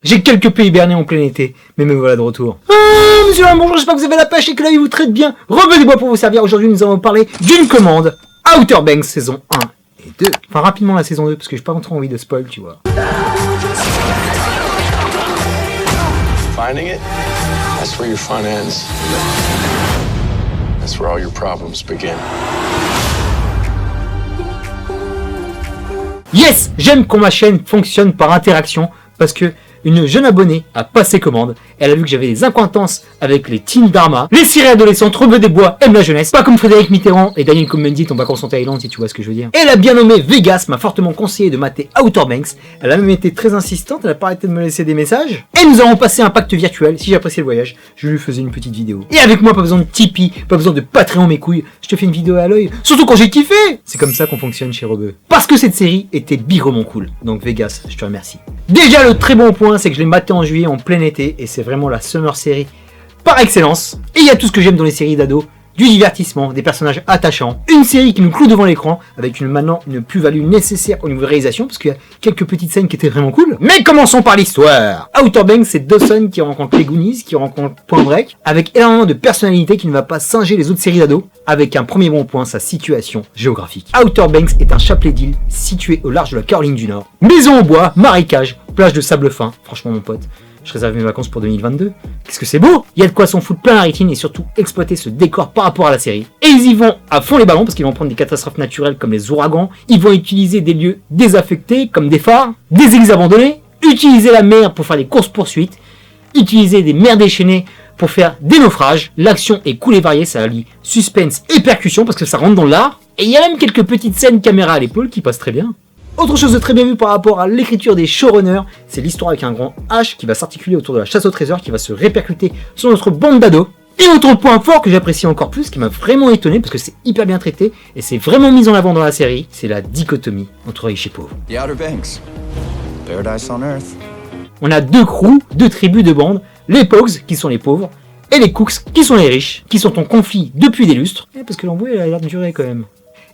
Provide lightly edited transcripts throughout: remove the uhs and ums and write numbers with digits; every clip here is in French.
J'ai quelque peu hiberné en plein été, mais me voilà de retour. Monsieur bonjour, j'espère que vous avez la pêche et que la vie vous traite bien. Revenez-moi pour vous servir. Aujourd'hui, nous allons parler d'une commande Outer Banks saison 1 et 2. Enfin, rapidement la saison 2, parce que j'ai pas trop envie de spoil, tu vois. Finding it, that's where your fun ends. That's where all your problems begin. Yes, j'aime quand ma chaîne fonctionne par interaction, parce que une jeune abonnée a passé commande, elle a vu que j'avais des acquaintances avec les Teen Dharma, les séries adolescentes, Rebeu des Bois aiment la jeunesse, pas comme Frédéric Mitterrand et Daniel Cohn-Bendit en vacances en Thaïlande, si tu vois ce que je veux dire. Elle a bien nommé Vegas, m'a fortement conseillé de mater Outer Banks, elle a même été très insistante, elle a pas arrêté de me laisser des messages, et nous avons passé un pacte virtuel. Si j'appréciais le voyage, je lui faisais une petite vidéo. Et avec moi, pas besoin de Tipeee, pas besoin de Patreon mes couilles, je te fais une vidéo à l'œil, surtout quand j'ai kiffé. C'est comme ça qu'on fonctionne chez Rebeu. Parce que cette série était bigrement cool, donc Vegas, je te remercie. Déjà, le très bon point, c'est que je l'ai maté en juillet en plein été, et c'est vraiment la summer série par excellence. Et il y a tout ce que j'aime dans les séries d'ados, du divertissement, des personnages attachants, une série qui nous cloue devant l'écran, avec maintenant une plus-value nécessaire au niveau de réalisation, parce qu'il y a quelques petites scènes qui étaient vraiment cool. Mais commençons par l'histoire. Outer Banks, c'est Dawson qui rencontre les Goonies, qui rencontre Point Break, avec énormément de personnalité qui ne va pas singer les autres séries d'ados, avec un premier bon point, sa situation géographique. Outer Banks est un chapelet d'îles situé au large de la Caroline du Nord. Maison en bois, marécage, plage de sable fin, franchement mon pote. Je réserve mes vacances pour 2022. Qu'est-ce que c'est beau! Il y a de quoi s'en foutre plein la rétine et surtout exploiter ce décor par rapport à la série. Et ils y vont à fond les ballons parce qu'ils vont prendre des catastrophes naturelles comme les ouragans. Ils vont utiliser des lieux désaffectés comme des phares, des églises abandonnées, utiliser la mer pour faire des courses-poursuites, utiliser des mers déchaînées pour faire des naufrages. L'action est cool et variée, ça allie suspense et percussion parce que ça rentre dans l'art. Et il y a même quelques petites scènes caméra à l'épaule qui passent très bien. Autre chose de très bien vu par rapport à l'écriture des showrunners, c'est l'histoire avec un grand H qui va s'articuler autour de la chasse au trésor, qui va se répercuter sur notre bande d'ados. Et autre point fort que j'apprécie encore plus, qui m'a vraiment étonné parce que c'est hyper bien traité et c'est vraiment mis en avant dans la série, c'est la dichotomie entre riches et pauvres. The Outer Banks, paradise on Earth. On a deux crews, deux tribus de bandes, les Pogs qui sont les pauvres et les Cooks qui sont les riches, qui sont en conflit depuis des lustres, parce que l'embrouille a l'air de durer quand même.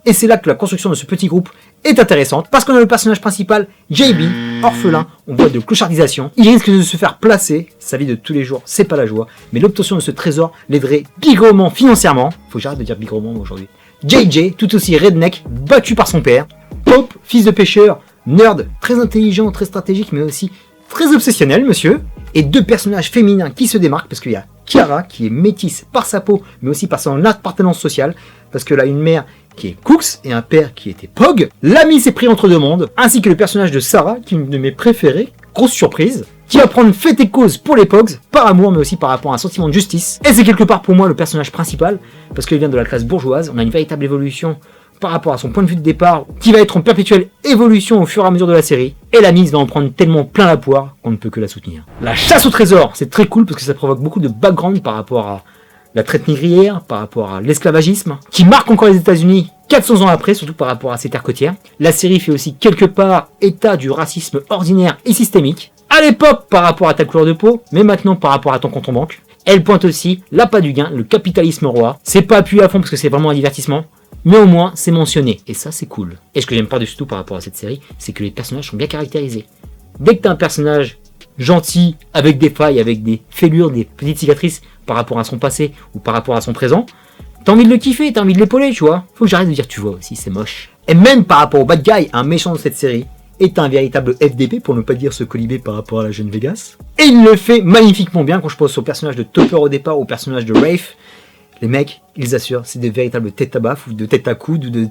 Et c'est là que la construction de ce petit groupe est intéressante, parce qu'on a le personnage principal, JB, orphelin, on voit de clochardisation. Il risque de se faire placer, sa vie de tous les jours, c'est pas la joie, mais l'obtention de ce trésor l'aiderait bigrement financièrement. Faut que j'arrête de dire bigrement aujourd'hui. JJ, tout aussi redneck, battu par son père. Pope, fils de pêcheur, nerd, très intelligent, très stratégique, mais aussi très obsessionnel, monsieur. Et deux personnages féminins qui se démarquent, parce qu'il y a Kiara, qui est métisse par sa peau, mais aussi par son appartenance sociale, parce qu'elle a une mère qui est Cooks et un père qui était Pog. L'ami s'est pris entre deux mondes, ainsi que le personnage de Sarah, qui est une de mes préférées, grosse surprise, qui va prendre fait et cause pour les Pogs, par amour, mais aussi par rapport à un sentiment de justice. Et c'est quelque part pour moi le personnage principal, parce qu'il vient de la classe bourgeoise, on a une véritable évolution par rapport à son point de vue de départ, qui va être en perpétuelle évolution au fur et à mesure de la série, et la mise va en prendre tellement plein la poire qu'on ne peut que la soutenir. La chasse au trésor, c'est très cool parce que ça provoque beaucoup de background par rapport à la traite négrière, par rapport à l'esclavagisme, qui marque encore les États-Unis 400 ans après, surtout par rapport à ces terres côtières. La série fait aussi quelque part état du racisme ordinaire et systémique, à l'époque par rapport à ta couleur de peau, mais maintenant par rapport à ton compte en banque. Elle pointe aussi l'appât du gain, le capitalisme roi. C'est pas appuyé à fond parce que c'est vraiment un divertissement, mais au moins c'est mentionné, et ça c'est cool. Et ce que j'aime par-dessus tout par rapport à cette série, c'est que les personnages sont bien caractérisés. Dès que t'as un personnage gentil, avec des failles, avec des fêlures, des petites cicatrices par rapport à son passé ou par rapport à son présent, t'as envie de le kiffer, t'as envie de l'épauler, tu vois. Faut que j'arrête de dire tu vois aussi, c'est moche. Et même par rapport au bad guy, un méchant de cette série est un véritable FDP, pour ne pas dire se colliber par rapport à la jeune Vegas. Et il le fait magnifiquement bien quand je pense au personnage de Topper au départ, au personnage de Rafe. Les mecs, ils assurent, c'est des véritables têtes à baffe, ou de tête à coude, ou de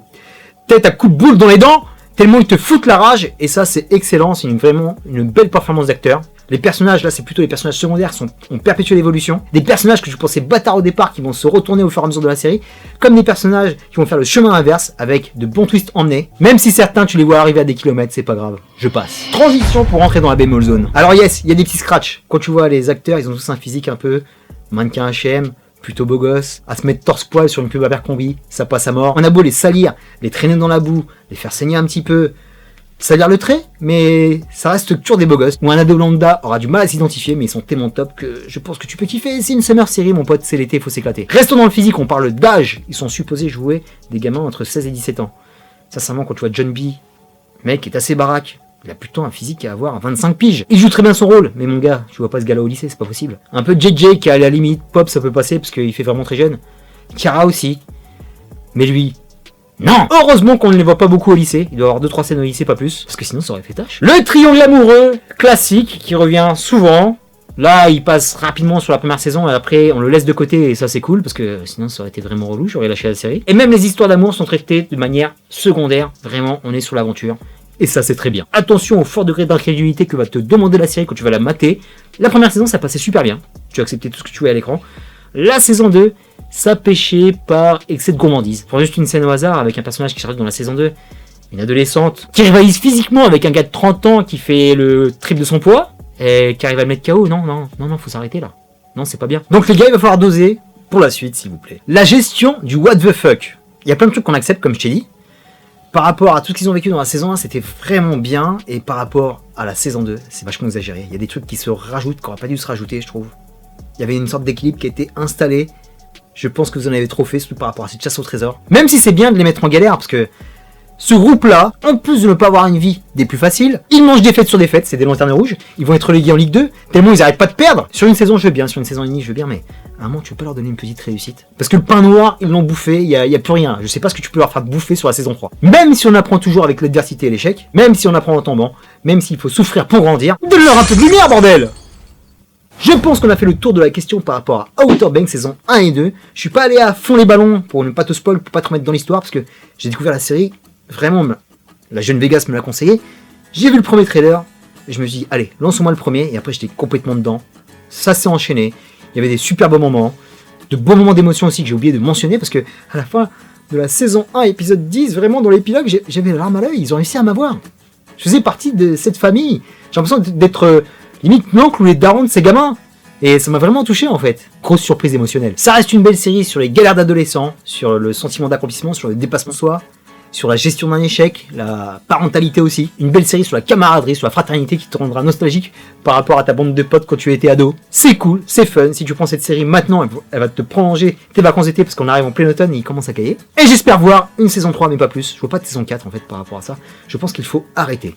tête à coup de boule dans les dents, tellement ils te foutent la rage, et ça c'est excellent, c'est vraiment une belle performance d'acteur. Les personnages, là c'est plutôt les personnages secondaires, sont en perpétuelle évolution. Des personnages que je pensais bâtards au départ, qui vont se retourner au fur et à mesure de la série, comme des personnages qui vont faire le chemin inverse, avec de bons twists emmenés. Même si certains tu les vois arriver à des kilomètres, c'est pas grave, je passe. Transition pour rentrer dans la bémol zone. Alors yes, il y a des petits scratchs. Quand tu vois les acteurs, ils ont tous un physique un peu mannequin H&M, plutôt beau gosse, à se mettre torse-poil sur une pub Abercrombie, ça passe à mort. On a beau les salir, les traîner dans la boue, les faire saigner un petit peu, salir le trait, mais ça reste toujours des beaux gosses. Ou un ado lambda aura du mal à s'identifier, mais ils sont tellement top que je pense que tu peux kiffer. C'est une summer série, mon pote, c'est l'été, faut s'éclater. Restons dans le physique, on parle d'âge. Ils sont supposés jouer des gamins entre 16 et 17 ans. Sincèrement, quand tu vois John B, mec, est assez baraque, Il a plutôt un physique à avoir à 25 piges. Il joue très bien son rôle, mais mon gars, tu vois pas ce gars-là au lycée, c'est pas possible. Un peu JJ qui est à la limite, Pop ça peut passer parce qu'il fait vraiment très jeune. Kara aussi. Mais lui, non. Heureusement qu'on ne les voit pas beaucoup au lycée. Il doit y avoir 2-3 scènes au lycée, pas plus. Parce que sinon ça aurait fait tâche. Le triangle amoureux, classique, qui revient souvent. Là, il passe rapidement sur la première saison et après on le laisse de côté et ça c'est cool parce que sinon ça aurait été vraiment relou, j'aurais lâché la série. Et même les histoires d'amour sont traitées de manière secondaire. Vraiment, on est sur l'aventure. Et ça, c'est très bien. Attention au fort degré d'incrédulité que va te demander la série quand tu vas la mater. La première saison, ça passait super bien. Tu as accepté tout ce que tu voulais à l'écran. La saison 2, ça pêchait par excès de gourmandise. Pour juste une scène au hasard avec un personnage qui s'arrête dans la saison 2, une adolescente qui rivalise physiquement avec un gars de 30 ans qui fait le triple de son poids et qui arrive à le mettre KO. Non, faut s'arrêter là. Non, c'est pas bien. Donc les gars, il va falloir doser pour la suite, s'il vous plaît. La gestion du what the fuck. Il y a plein de trucs qu'on accepte, comme je t'ai dit. Par rapport à tout ce qu'ils ont vécu dans la saison 1, c'était vraiment bien. Et par rapport à la saison 2, c'est vachement exagéré. Il y a des trucs qui se rajoutent, qui n'auraient pas dû se rajouter, je trouve. Il y avait une sorte d'équilibre qui a été installé. Je pense que vous en avez trop fait, surtout par rapport à cette chasse au trésor. Même si c'est bien de les mettre en galère, parce que ce groupe-là, en plus de ne pas avoir une vie des plus faciles, ils mangent défaite sur défaite, c'est des lanternes rouges. Ils vont être relégués en Ligue 2, tellement ils n'arrêtent pas de perdre. Sur une saison, je veux bien. Sur une saison et demie, je veux bien, mais à un moment, tu peux pas leur donner une petite réussite. Parce que le pain noir, ils l'ont bouffé, il y a plus rien. Je sais pas ce que tu peux leur faire bouffer sur la saison 3. Même si on apprend toujours avec l'adversité et l'échec, même si on apprend en tombant, même s'il faut souffrir pour grandir, donne-leur un peu de lumière, bordel! Je pense qu'on a fait le tour de la question par rapport à Outer Banks saison 1 et 2. Je suis pas allé à fond les ballons pour ne pas te spoil, pour pas te remettre dans l'histoire, parce que j'ai découvert la série, vraiment, la jeune Vegas me l'a conseillé. J'ai vu le premier trailer, et je me suis dit, allez, lance-moi le premier, et après j'étais complètement dedans. Ça s'est enchaîné, il y avait des super beaux moments, de beaux moments d'émotion aussi que j'ai oublié de mentionner, parce que à la fin de la saison 1, épisode 10, vraiment dans l'épilogue, j'avais la larme à l'œil, ils ont réussi à m'avoir. Je faisais partie de cette famille, j'ai l'impression d'être limite l'oncle ou les darons de ces gamins. Et ça m'a vraiment touché en fait. Grosse surprise émotionnelle. Ça reste une belle série sur les galères d'adolescents, sur le sentiment d'accomplissement, sur le dépassement de soi, sur la gestion d'un échec, la parentalité aussi. Une belle série sur la camaraderie, sur la fraternité qui te rendra nostalgique par rapport à ta bande de potes quand tu étais ado. C'est cool, c'est fun. Si tu prends cette série maintenant, elle va te prolonger tes vacances d'été parce qu'on arrive en plein automne et il commence à cailler. Et j'espère voir une saison 3 mais pas plus. Je vois pas de saison 4 en fait par rapport à ça. Je pense qu'il faut arrêter.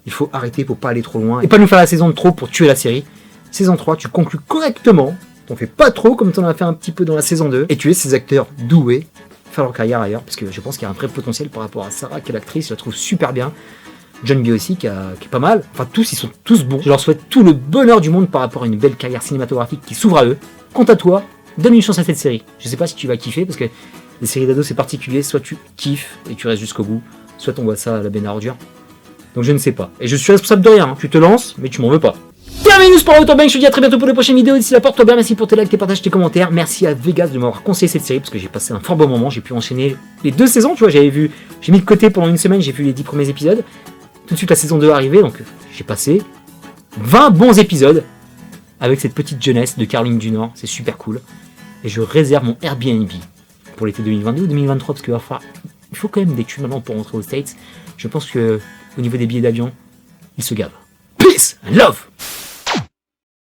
Il faut arrêter pour pas aller trop loin et pas nous faire la saison de trop pour tuer la série. Saison 3, tu conclus correctement, t'en fais pas trop comme t'en as fait un petit peu dans la saison 2, et tu es ces acteurs doués, faire leur carrière ailleurs, parce que je pense qu'il y a un vrai potentiel par rapport à Sarah, qui est l'actrice, je la trouve super bien, John B aussi, qui est pas mal, enfin tous, ils sont tous bons, je leur souhaite tout le bonheur du monde par rapport à une belle carrière cinématographique qui s'ouvre à eux. Quant à toi, donne une chance à cette série, je sais pas si tu vas kiffer, parce que les séries d'ados c'est particulier, soit tu kiffes et tu restes jusqu'au bout, soit on voit ça à la benne à ordures, donc je ne sais pas, et je suis responsable de rien, hein. Tu te lances, mais tu m'en veux pas. Terminus pour Outer Banks, je te dis à très bientôt pour les prochaines vidéos. D'ici là, porte-toi bien, merci pour tes likes, tes partages, tes commentaires. Merci à Vegas de m'avoir conseillé cette série parce que j'ai passé un fort bon moment. J'ai pu enchaîner les 2 saisons, tu vois, j'ai mis de côté pendant une semaine, j'ai vu les 10 premiers épisodes. Tout de suite la saison 2 est arrivée, donc j'ai passé 20 bons épisodes avec cette petite jeunesse de Caroline du Nord, c'est super cool. Et je réserve mon Airbnb pour l'été 2022 ou 2023 parce il faut quand même des thunes maintenant pour rentrer aux States. Je pense que au niveau des billets d'avion, ils se gavent. Peace and love!